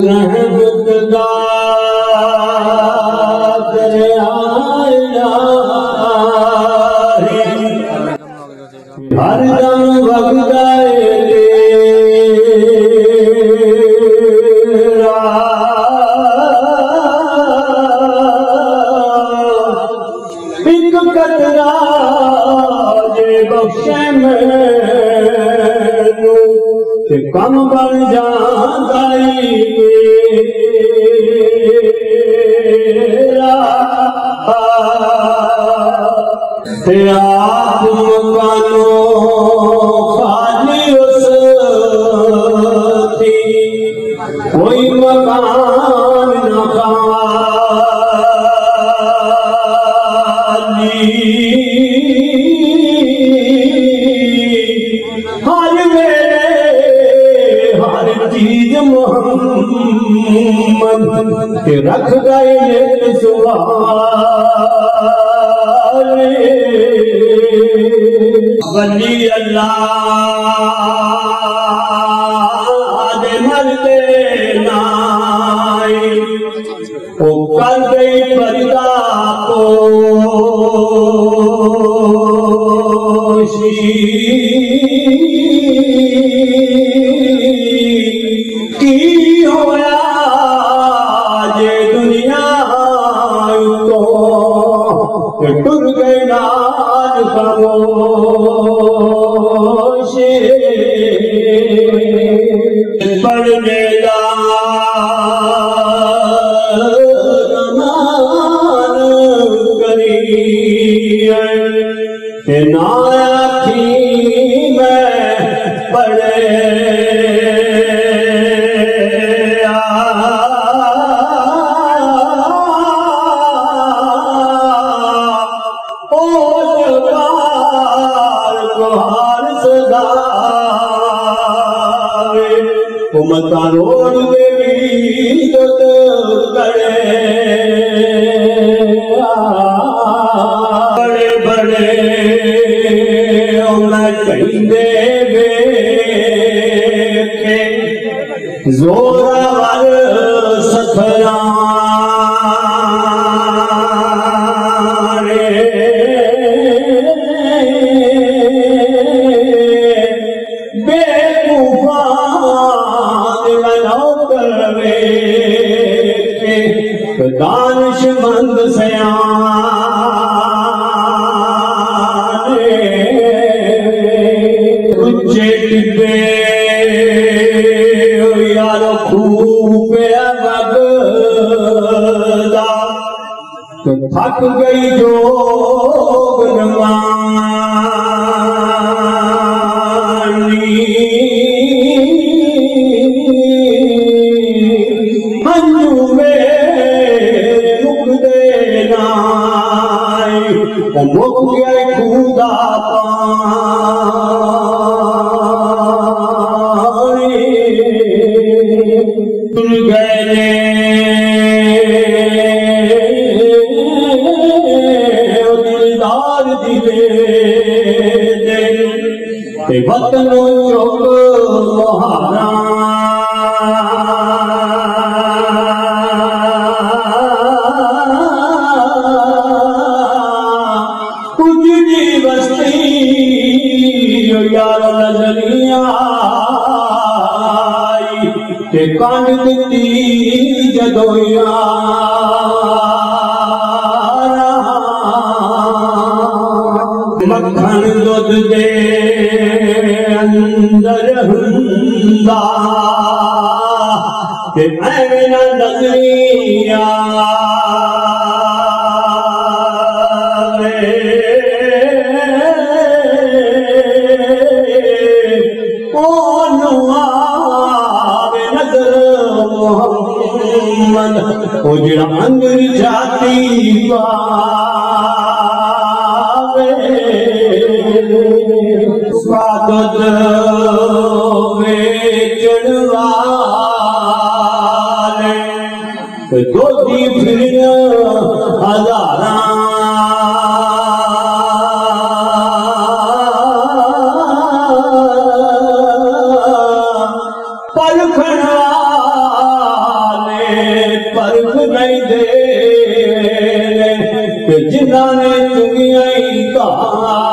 हर दम भगदाए तेरा एक कतरा जे बख्शे मैनू ते कम बन जांदा तेरा आप मकानो खाली उसती कोई मकान न खाली हर मेरे हर चीज मोहम्मद के रख गए वली अल्लाह दे मरते नाई ओ कर गई पर्दा पोशी की होया जे दुनिया तो टुर गए नाज खामोशे पढ़ने दान करी ना आखी मैं पढ़े मता रोड बेबी जत करे बड़े बड़े मैं कहते वेखे जोरावर सखरा दानिशमंद सयाने उच्चे टिब्बे यारो खूब वगदा तो थक गई जोग नमानी मुख गए खुदा पानी सुन गए दिलदार दिले दे वतनो चौक मोहारा कान दी जदोया मक्खन दुध दे अंदर हुंदा ते ऐवें ना नजरिया ओ जड़ा अंदर जाती पावे स्वागत वेचण वाले दोधी फिर हजारा पलखण नहीं दे जिन्ना ने चुंगिया ही कहा